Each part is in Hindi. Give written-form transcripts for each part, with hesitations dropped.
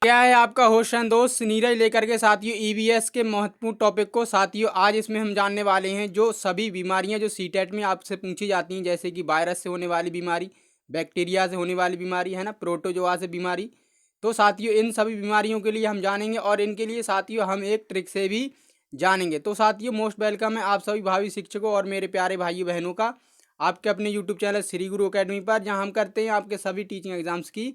क्या है आपका होस्ट एंड दोस्त नीरज लेकर के साथियों ईवीएस के महत्वपूर्ण टॉपिक को। साथियों आज इसमें हम जानने वाले हैं जो सभी बीमारियां जो सीटेट में आपसे पूछी जाती हैं, जैसे कि वायरस से होने वाली बीमारी, बैक्टीरिया से होने वाली बीमारी है ना, प्रोटोजोआ से बीमारी। तो साथियों इन सभी बीमारियों के लिए हम जानेंगे और इनके लिए साथियों हम एक ट्रिक से भी जानेंगे। तो साथियों मोस्ट वेलकम है आप सभी भावी शिक्षकों और मेरे प्यारे भाइयों बहनों का आपके अपने यूट्यूब चैनल श्री गुरु अकेडमी पर, जहाँ हम करते हैं आपके सभी टीचिंग एग्जाम्स की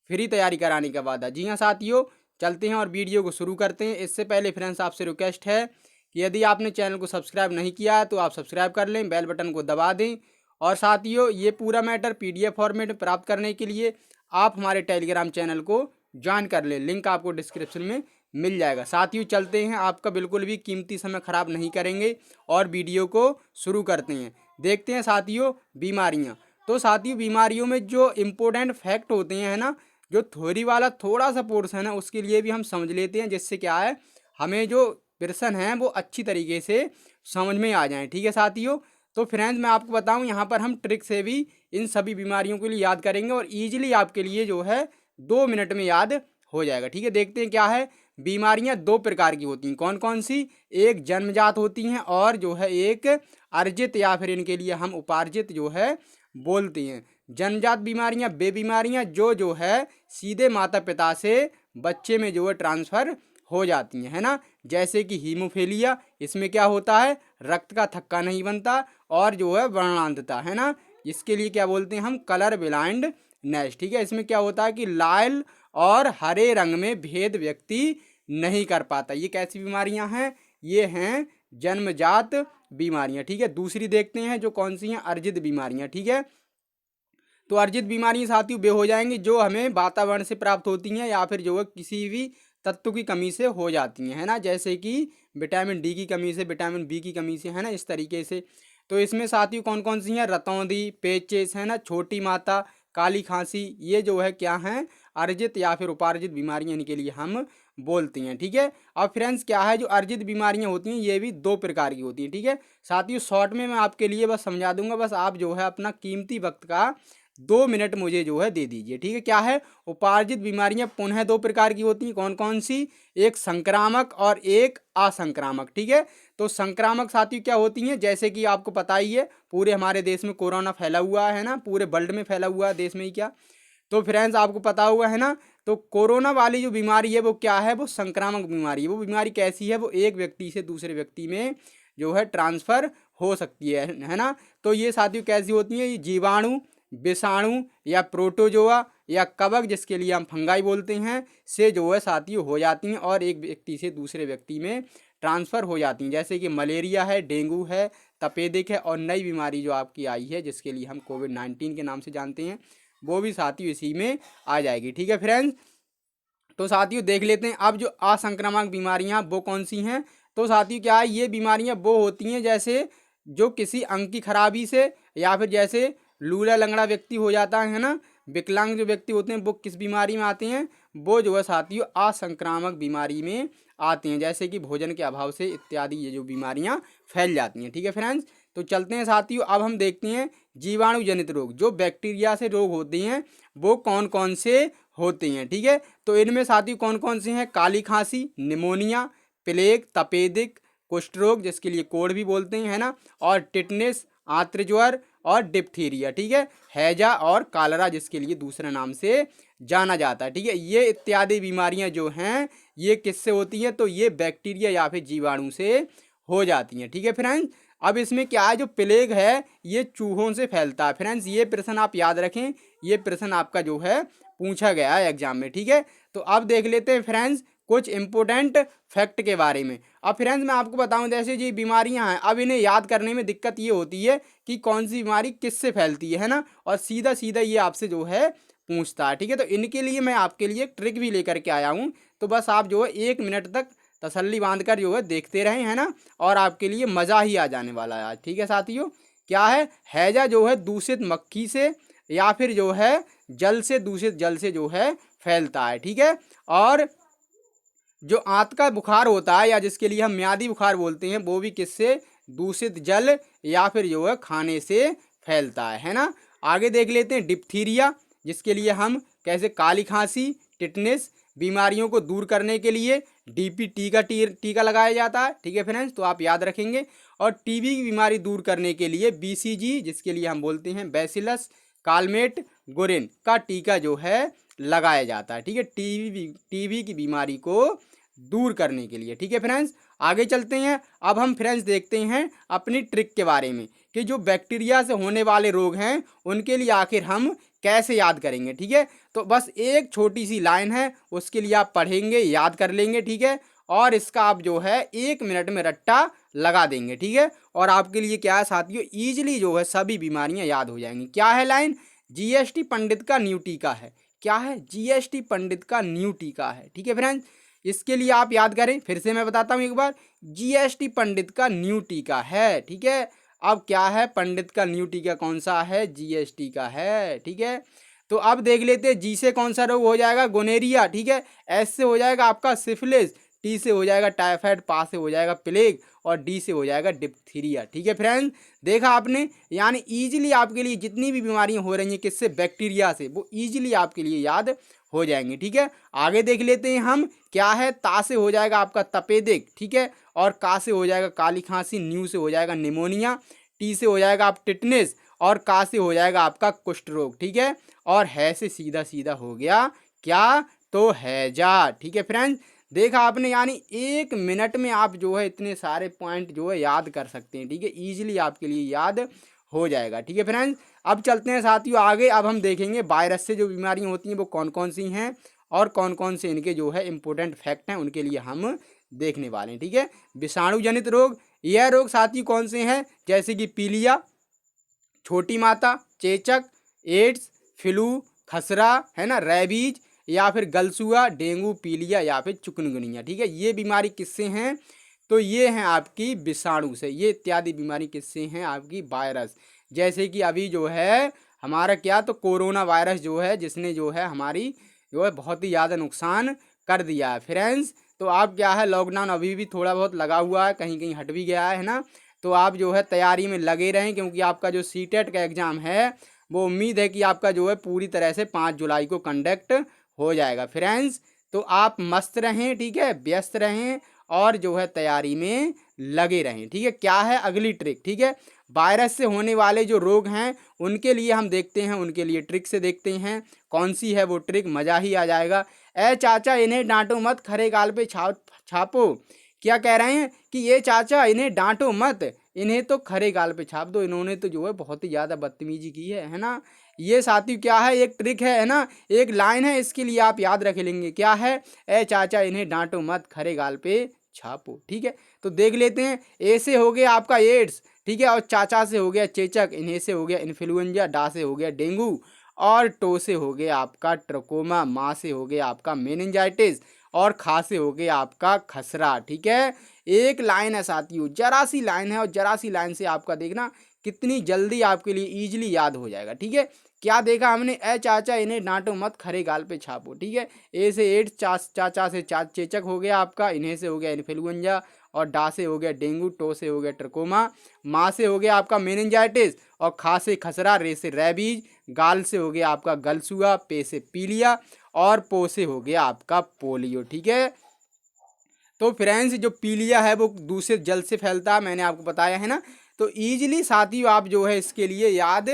फ्री तैयारी कराने का वादा। जी हाँ साथियों, चलते हैं और वीडियो को शुरू करते हैं। इससे पहले फ्रेंड्स आपसे रिक्वेस्ट है कि यदि आपने चैनल को सब्सक्राइब नहीं किया है तो आप सब्सक्राइब कर लें, बेल बटन को दबा दें। और साथियों ये पूरा मैटर पीडीएफ फॉर्मेट में प्राप्त करने के लिए आप हमारे टेलीग्राम चैनल को ज्वाइन कर लें, लिंक आपको डिस्क्रिप्शन में मिल जाएगा। साथियों चलते हैं, आपका बिल्कुल भी कीमती समय खराब नहीं करेंगे और वीडियो को शुरू करते हैं। देखते हैं साथियों बीमारियां। तो साथियों बीमारियों में जो इम्पोर्टेंट फैक्ट होते हैं ना, जो थ्योरी वाला थोड़ा सा पोर्शन है उसके लिए भी हम समझ लेते हैं, जिससे क्या है हमें जो प्रश्न है वो अच्छी तरीके से समझ में आ जाए। ठीक है साथियों, तो फ्रेंड्स मैं आपको बताऊं यहाँ पर हम ट्रिक से भी इन सभी बीमारियों के लिए याद करेंगे और ईजिली आपके लिए जो है 2 मिनट में याद हो जाएगा। ठीक है, देखते हैं क्या है। बीमारियां दो प्रकार की होती हैं, कौन कौन सी? एक जन्मजात होती हैं और जो है एक अर्जित या फिर इनके लिए हम उपार्जित जो है बोलते हैं। जन्मजात बीमारियां वे बीमारियां जो है सीधे माता पिता से बच्चे में जो है ट्रांसफर हो जाती हैं, है ना। जैसे कि हीमोफीलिया, इसमें क्या होता है रक्त का थक्का नहीं बनता और जो है वर्णांधता, है ना। इसके लिए क्या बोलते हैं हम कलर ब्लाइंडनेस। ठीक है, इसमें क्या होता है कि लाल और हरे रंग में भेद व्यक्ति नहीं कर पाता। ये कैसी बीमारियां हैं? ये हैं जन्मजात बीमारियां। ठीक है, दूसरी देखते हैं जो कौन सी हैं, अर्जित बीमारियां। ठीक है, तो अर्जित बीमारियां साथियों वे हो जाएंगी जो हमें वातावरण से प्राप्त होती हैं या फिर जो है किसी भी तत्व की कमी से हो जाती हैं, है ना। जैसे कि विटामिन डी की कमी से, विटामिन बी की कमी से, है ना, इस तरीके से। तो इसमें साथियों कौन कौन सी हैं? रतौंधी, पेचिश, है ना, छोटी माता, काली खांसी, ये जो है क्या हैं अर्जित या फिर उपार्जित बीमारियां, इनके लिए हम बोलते हैं। ठीक है, अब फ्रेंड्स क्या है जो अर्जित बीमारियां होती हैं ये भी दो प्रकार की होती हैं। ठीक है साथियों, शॉर्ट में मैं आपके लिए बस समझा दूंगा, बस आप जो है अपना कीमती वक्त का 2 मिनट मुझे जो है दे दीजिए। ठीक है, क्या है उपार्जित बीमारियां पुनः दो प्रकार की होती हैं, कौन कौन सी? एक संक्रामक और एक असंक्रामक। ठीक है, तो संक्रामक साथियों क्या होती हैं, जैसे कि आपको पता ही है पूरे हमारे देश में कोरोना फैला हुआ है ना, पूरे वर्ल्ड में फैला हुआ है, देश में ही क्या। तो फ्रेंड्स आपको पता हुआ है ना, तो कोरोना वाली जो बीमारी है वो क्या है, वो संक्रामक बीमारी है। वो बीमारी कैसी है? वो एक व्यक्ति से दूसरे व्यक्ति में जो है ट्रांसफर हो सकती है ना। तो ये साथियों कैसी होती है? ये जीवाणु, विषाणु या प्रोटोजोआ या कवक, जिसके लिए हम फंगाई बोलते हैं, से जो है साथियों हो जाती हैं और एक व्यक्ति से दूसरे व्यक्ति में ट्रांसफ़र हो जाती हैं। जैसे कि मलेरिया है, डेंगू है, तपेदिक है और नई बीमारी जो आपकी आई है जिसके लिए हम कोविड-19 के नाम से जानते हैं, वो भी साथियों इसी में आ जाएगी। ठीक है फ्रेंड्स, तो साथियों देख लेते हैं अब जो असंक्रामक बीमारियां वो कौन सी हैं। तो साथियों क्या है, ये बीमारियां वो होती हैं जैसे जो किसी अंग की खराबी से या फिर जैसे लूला लंगड़ा व्यक्ति हो जाता है ना, विकलांग जो व्यक्ति होते हैं वो किस बीमारी में आते हैं? वो जो है साथियों असंक्रामक बीमारी में आते हैं, जैसे कि भोजन के अभाव से इत्यादि ये जो बीमारियां फैल जाती हैं। ठीक है फ्रेंड्स, तो चलते हैं साथियों, अब हम देखते हैं जीवाणु जनित रोग, जो बैक्टीरिया से रोग होते हैं वो कौन कौन से होते हैं। ठीक है, तो इनमें साथियों कौन कौन से हैं? काली खांसी, निमोनिया, प्लेग, तपेदिक, कुष्ठ रोग जिसके लिए कोढ़ भी बोलते हैं, है ना, और टिटनेस, आंत्र ज्वर और डिप्थीरिया। ठीक है, हैजा और कालरा जिसके लिए दूसरे नाम से जाना जाता है। ठीक है, ये इत्यादि बीमारियां जो हैं ये किससे होती हैं? तो ये बैक्टीरिया या फिर जीवाणु से हो जाती हैं। ठीक है फ्रेंड्स, अब इसमें क्या है जो प्लेग है ये चूहों से फैलता है। फ्रेंड्स ये प्रश्न आप याद रखें, ये प्रश्न आपका जो है पूछा गया है एग्जाम में। ठीक है, तो अब देख लेते हैं फ्रेंड्स कुछ इंपोर्टेंट फैक्ट के बारे में। अब फ्रेंड्स मैं आपको बताऊं, जैसे ये बीमारियां हैं अब इन्हें याद करने में दिक्कत ये होती है कि कौन सी बीमारी किससे फैलती है ना, और सीधा सीधा ये आपसे जो है पूछता है। ठीक है, तो इनके लिए मैं आपके लिए एक ट्रिक भी लेकर के आया हूँ, तो बस आप जो है 1 मिनट तक तसल्ली बांध कर जो है देखते रहें, है ना, और आपके लिए मज़ा ही आ जाने वाला है आज। ठीक है साथियों, क्या है हैजा जो है दूषित मक्खी से या फिर जो है जल से, दूषित जल से जो है फैलता है। ठीक है, और जो आंत का बुखार होता है या जिसके लिए हम म्यादी बुखार बोलते हैं वो भी किससे? दूषित जल या फिर जो है खाने से फैलता है ना। आगे देख लेते हैं डिप्थीरिया, जिसके लिए हम कैसे काली खांसी, टिटनेस, बीमारियों को दूर करने के लिए DPT का टीका लगाया जाता है। ठीक है फ्रेंड्स, तो आप याद रखेंगे। और टीबी की बीमारी दूर करने के लिए BCG, जिसके लिए हम बोलते हैं बैसिलस कालमेट गोरेन का टीका जो है लगाया जाता है। ठीक है, टीबी की बीमारी को दूर करने के लिए। ठीक है फ्रेंड्स, आगे चलते हैं। अब हम फ्रेंड्स देखते हैं अपनी ट्रिक के बारे में कि जो बैक्टीरिया से होने वाले रोग हैं उनके लिए आखिर हम कैसे याद करेंगे। ठीक है, तो बस एक छोटी सी लाइन है, उसके लिए आप पढ़ेंगे, याद कर लेंगे। ठीक है, और इसका आप जो है 1 मिनट में रट्टा लगा देंगे। ठीक है, और आपके लिए क्या है साथियों, ईजिली जो है सभी बीमारियां याद हो जाएंगी। क्या है लाइन? GST पंडित का न्यू टीका है। क्या है? GST पंडित का न्यू टीका है। ठीक है फ्रेंड्स, इसके लिए आप याद करें, फिर से मैं बताता हूं एक बार, GST पंडित का न्यू टीका है। ठीक है, अब क्या है, पंडित का न्यू टीका कौन सा है? GST का है। ठीक है, तो अब देख लेते हैं, जी से कौन सा रोग हो जाएगा? गोनेरिया। ठीक है, S से हो जाएगा आपका सिफिलिस, T से हो जाएगा टाइफाइड, पा से हो जाएगा प्लेग, और D से हो जाएगा डिप्थीरिया। ठीक है फ्रेंड्स, देखा आपने, यानी ईजिली आपके लिए जितनी भी बीमारियां हो रही हैं किससे? बैक्टीरिया से, वो ईजिली आपके लिए याद हो जाएंगे। ठीक है, आगे देख लेते हैं हम, क्या है, ता से हो जाएगा आपका तपेदिक। ठीक है, और का से हो जाएगा काली खांसी, न्यू से हो जाएगा निमोनिया, टी से हो जाएगा आप टिटनेस, और का से हो जाएगा आपका कुष्ठ रोग। ठीक है, और है से सीधा सीधा हो गया क्या? तो हैजा। ठीक है फ्रेंड्स, देखा आपने, यानी 1 मिनट में आप जो है इतने सारे पॉइंट जो है याद कर सकते हैं। ठीक है, ईजिली आपके लिए याद हो जाएगा। ठीक है फ्रेंड्स, अब चलते हैं साथियों आगे। अब हम देखेंगे वायरस से जो बीमारियां होती हैं वो कौन कौन सी हैं, और कौन कौन से इनके जो है इंपॉर्टेंट फैक्ट हैं, उनके लिए हम देखने वाले हैं। ठीक है, विषाणु जनित रोग, यह रोग साथियों कौन से हैं? जैसे कि पीलिया, छोटी माता, चेचक, एड्स, फ्लू, खसरा, है ना, रेबीज, या फिर गलसुआ, डेंगू, पीलिया, या फिर चिकनगुनिया। ठीक है, ये बीमारी किससे हैं? तो ये हैं आपकी विषाणु से। ये इत्यादि बीमारी किससे हैं? आपकी वायरस। जैसे कि अभी जो है हमारा क्या, तो कोरोना वायरस जो है, जिसने जो है हमारी जो है बहुत ही ज़्यादा नुकसान कर दिया है फ्रेंड्स। तो आप क्या है, लॉकडाउन अभी भी थोड़ा बहुत लगा हुआ है, कहीं कहीं हट भी गया है ना, तो आप जो है तैयारी में लगे रहें, क्योंकि आपका जो CTET का एग्ज़ाम है वो उम्मीद है कि आपका जो है पूरी तरह से 5 जुलाई को कंडक्ट हो जाएगा फ्रेंड्स। तो आप मस्त रहें, ठीक है, व्यस्त रहें, और जो है तैयारी में लगे रहें। ठीक है, क्या है अगली ट्रिक? ठीक है, वायरस से होने वाले जो रोग हैं उनके लिए हम देखते हैं, उनके लिए ट्रिक से देखते हैं। कौन सी है वो ट्रिक? मज़ा ही आ जाएगा। ए चाचा इन्हें डांटो मत, खरे गाल पे छापो। क्या कह रहे हैं कि ये चाचा इन्हें डांटो मत, इन्हें तो खरे गाल पे छाप दो, इन्होंने तो जो है बहुत ही ज़्यादा बदतमीजी की है ना। ये साथी क्या है, एक ट्रिक है ना, एक लाइन है, इसके लिए आप याद रख लेंगे। क्या है? ए चाचा इन्हें डांटो मत, खरे गाल पे छापो। ठीक है, तो देख लेते हैं। ए से हो गया आपका एड्स, ठीक है, और चाचा से हो गया चेचक, इन्हें से हो गया इन्फ्लुएंजा, डा से हो गया डेंगू, और टो से हो गया आपका ट्रकोमा, मा से हो गया आपका मेनिंजाइटिस, और खा से हो गया आपका खसरा। ठीक है, एक लाइन है साथियों, जरा सी लाइन है, और जरा सी लाइन से आपका देखना कितनी जल्दी आपके लिए ईजिली याद हो जाएगा। ठीक है, क्या देखा हमने? ए चाचा इन्हें डांटो मत, खरे गाल पे छापो। ठीक है, ए से एड्स, चाचा से चेचक हो गया आपका, इन्हें से हो गया इन्फ्लुएंजा, और डा से हो गया डेंगू, टो से हो गया ट्रकोमा, माँ से हो गया आपका मेनिंजाइटिस, और खा से खसरा, रे से रेबीज, गाल से हो गया आपका गलसुआ, पे से पीलिया, और पो से हो गया आपका पोलियो। ठीक है, तो फ्रेंड्स जो पीलिया है वो दूषित जल से फैलता है, मैंने आपको बताया है ना। तो ईजिली साथियों आप जो है इसके लिए याद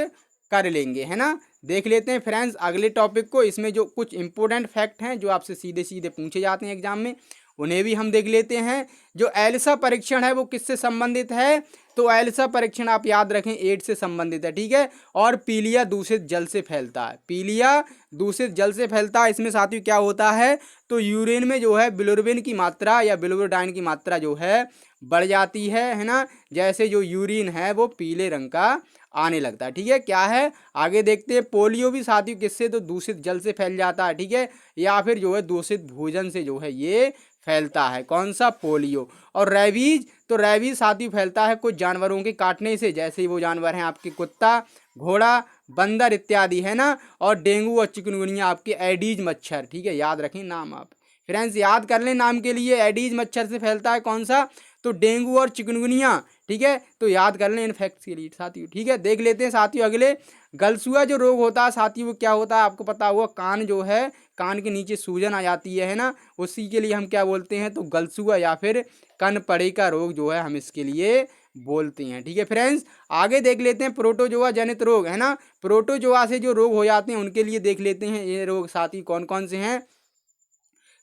कर लेंगे, है ना। देख लेते हैं फ्रेंड्स अगले टॉपिक को। इसमें जो कुछ इंपॉर्टेंट फैक्ट हैं जो आपसे सीधे सीधे पूछे जाते हैं एग्जाम में, उन्हें भी हम देख लेते हैं। जो एलिसा परीक्षण है वो किससे संबंधित है? तो एलिसा परीक्षण आप याद रखें एड्स से संबंधित है। ठीक है, और पीलिया दूषित जल से फैलता है, पीलिया दूषित जल से फैलता है। इसमें साथियों क्या होता है, तो यूरिन में जो है बिलिरुबिन की मात्रा या बिलिरुबिन की मात्रा जो है बढ़ जाती है ना। जैसे जो यूरिन है वो पीले रंग का आने लगता है। ठीक है, क्या है आगे देखते हैं। पोलियो भी साथियों किससे, तो दूषित जल से फैल जाता है। ठीक है, या फिर जो है दूषित भोजन से जो है ये फैलता है, कौन सा? पोलियो। और रेबीज, तो रेबीज साथियों फैलता है कुछ जानवरों के काटने से, जैसे वो जानवर हैं आपके कुत्ता, घोड़ा, बंदर इत्यादि, है ना। और डेंगू और चिकनगुनिया आपके एडीज मच्छर। ठीक है, याद रखें नाम आप फ्रेंड्स, याद कर लें नाम के लिए। एडीज मच्छर से फैलता है कौन सा, तो डेंगू और चिकनगुनिया। ठीक है, तो याद कर लें इन फैक्ट्स के लिए साथियों। ठीक है, देख लेते हैं साथियों अगले। गलसुआ जो रोग होता है साथियों वो क्या होता है, आपको पता हुआ, कान जो है कान के नीचे सूजन आ जाती है ना, उसी के लिए हम क्या बोलते हैं, तो गलसुआ या फिर कनपड़े का रोग जो है हम इसके लिए बोलते हैं। ठीक है फ्रेंड्स, आगे देख लेते हैं प्रोटोजोआ जनित रोग, है ना। प्रोटोजोआ से जो रोग हो जाते हैं उनके लिए देख लेते हैं ये रोग साथी कौन कौन से हैं।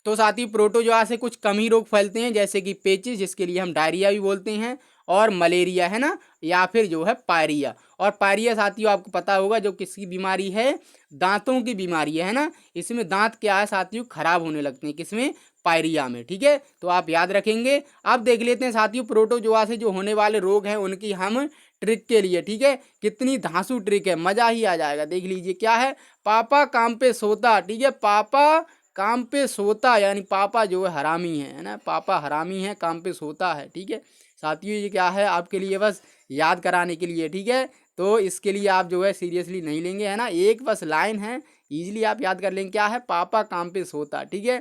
तो साथी प्रोटोजोआ से कुछ कम ही रोग फैलते हैं, जैसे कि पेचिस, जिसके लिए हम डायरिया भी बोलते हैं, और मलेरिया, है ना, या फिर जो है पायरिया। और पायरिया साथियों आपको पता होगा जो किसकी बीमारी है, दांतों की बीमारी है ना। इसमें दांत क्या है साथियों, खराब होने लगते हैं, किसमें, पायरिया में। ठीक है, तो आप याद रखेंगे। अब देख लेते हैं साथियों प्रोटोजोआ से जो होने वाले रोग हैं उनकी हम ट्रिक के लिए। ठीक है, कितनी धांसू ट्रिक है, मजा ही आ जाएगा। देख लीजिए क्या है, पापा काम पे सोता। ठीक है, पापा काम पे सोता, यानी पापा जो है हरामी है ना, पापा हरामी है, काम पे सोता है। ठीक है साथियों, ये क्या है आपके लिए बस याद कराने के लिए। ठीक है, तो इसके लिए आप जो है सीरियसली नहीं लेंगे, है ना, एक बस लाइन है, इजीली आप याद कर लेंगे क्या है, पापा काम पे सोता। ठीक है,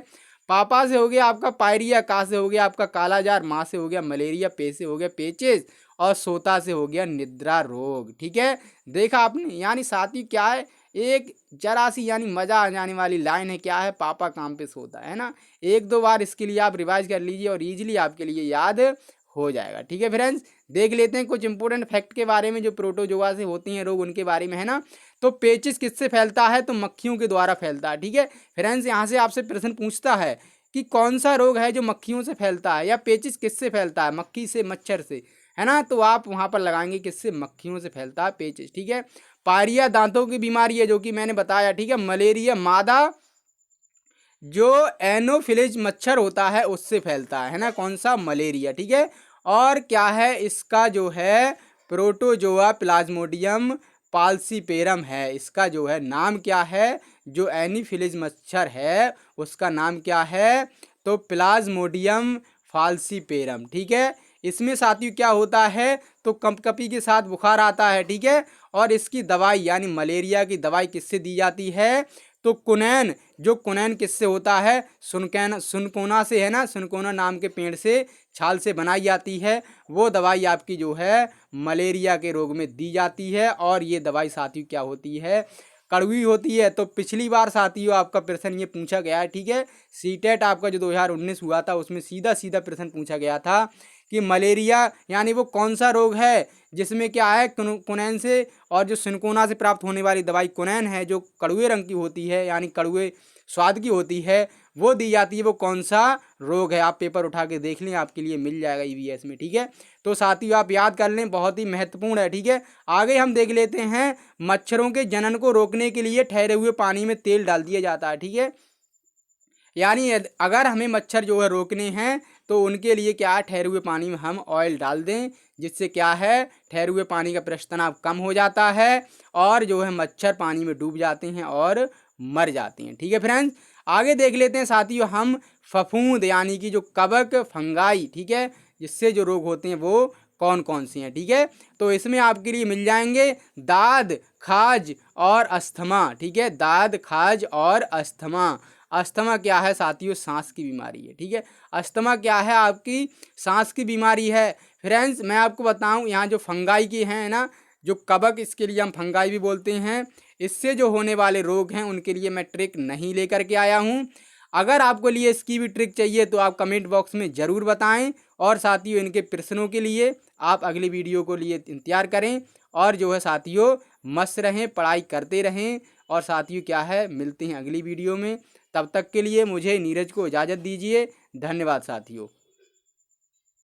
पापा से हो गया आपका पायरिया, का से हो गया आपका कालाजार, माँ से हो गया मलेरिया, पे से हो गया पेचिस, और सोता से हो गया निद्रा रोग। ठीक है, देखा आपने, यानी साथी क्या है, एक जरा सी यानी मजा आ जाने वाली लाइन है, क्या है, पापा काम पे सोता है ना। एक दो बार इसके लिए आप रिवाइज कर लीजिए और इजीली आपके लिए याद हो जाएगा। ठीक है फ्रेंड्स, देख लेते हैं कुछ इंपोर्टेंट फैक्ट के बारे में जो प्रोटोजोआ से होती हैं रोग, उनके बारे में, है ना। तो पेचिस किससे फैलता है, तो मक्खियों के द्वारा फैलता है। ठीक है फ्रेंड्स, यहाँ से आपसे प्रश्न पूछता है कि कौन सा रोग है जो मक्खियों से फैलता है, या पेचिस किससे फैलता है, मक्खी से, मच्छर से, है ना। तो आप वहाँ पर लगाएंगे किससे, मक्खियों से फैलता है पेचिस। ठीक है, पायरिया दांतों की बीमारी है जो कि मैंने बताया। ठीक है, मलेरिया मादा जो एनोफिलिज मच्छर होता है उससे फैलता है ना, कौन सा, मलेरिया। ठीक है, और क्या है इसका जो है, प्रोटोजोआ प्लाज्मोडियम पाल्सीपेरम है, इसका जो है नाम क्या है, जो एनोफिलिज मच्छर है उसका नाम क्या है, तो प्लाज्मोडियम फाल्सीपेरम। ठीक है, इसमें साथियों क्या होता है, तो कंपकपी के साथ बुखार आता है। ठीक है, और इसकी दवाई यानी मलेरिया की दवाई किससे दी जाती है, तो कुनैन, जो कुनैन किससे होता है, सुनकोना से, है ना, सुनकोना नाम के पेड़ से छाल से बनाई जाती है। वो दवाई आपकी जो है मलेरिया के रोग में दी जाती है, और ये दवाई साथियों क्या होती है, कड़वी होती है। तो पिछली बार साथियों आपका प्रश्न ये पूछा गया है। ठीक है, सीटेट आपका जो 2019 हुआ था उसमें सीधा सीधा प्रश्न पूछा गया था कि मलेरिया यानी वो कौन सा रोग है जिसमें क्या है, कुनैन से, और जो सिनकोना से प्राप्त होने वाली दवाई कुनैन है जो कड़वे रंग की होती है, यानी कड़वे स्वाद की होती है, वो दी जाती है, वो कौन सा रोग है। आप पेपर उठा के देख लें, आपके लिए मिल जाएगा ईवीएस में। ठीक है, तो साथियों आप याद कर लें, बहुत ही महत्वपूर्ण है। ठीक है, आगे हम देख लेते हैं, मच्छरों के जनन को रोकने के लिए ठहरे हुए पानी में तेल डाल दिया जाता है। ठीक है, यानी अगर हमें मच्छर जो है रोकने हैं तो उनके लिए क्या है, ठहरे हुए पानी में हम ऑयल डाल दें, जिससे क्या है, ठहरे हुए पानी का पृष्ठ तनाव कम हो जाता है, और जो है मच्छर पानी में डूब जाते हैं और मर जाते हैं। ठीक है फ्रेंड्स, आगे देख लेते हैं साथियों हम फफूंद यानी कि जो कवक फंगाई, ठीक है, जिससे जो रोग होते हैं वो कौन कौन से हैं। ठीक है, तो इसमें आपके लिए मिल जाएंगे दाद, खाज और अस्थमा। ठीक है, दाद, खाज और अस्थमा। अस्थमा क्या है साथियों, सांस की बीमारी है। ठीक है, अस्थमा क्या है, आपकी सांस की बीमारी है। फ्रेंड्स मैं आपको बताऊं, यहाँ जो फंगाई की हैं ना, जो कवक, इसके लिए हम फंगाई भी बोलते हैं, इससे जो होने वाले रोग हैं उनके लिए मैं ट्रिक नहीं लेकर के आया हूँ। अगर आपको लिए इसकी भी ट्रिक चाहिए तो आप कमेंट बॉक्स में ज़रूर बताएं, और साथियों इनके प्रश्नों के लिए आप अगली वीडियो को लिए इंतजार करें, और जो है साथियों मस्त रहें, पढ़ाई करते रहें, और साथियों क्या है, मिलते हैं अगली वीडियो में। तब तक के लिए मुझे नीरज को इजाज़त दीजिए। धन्यवाद साथियों।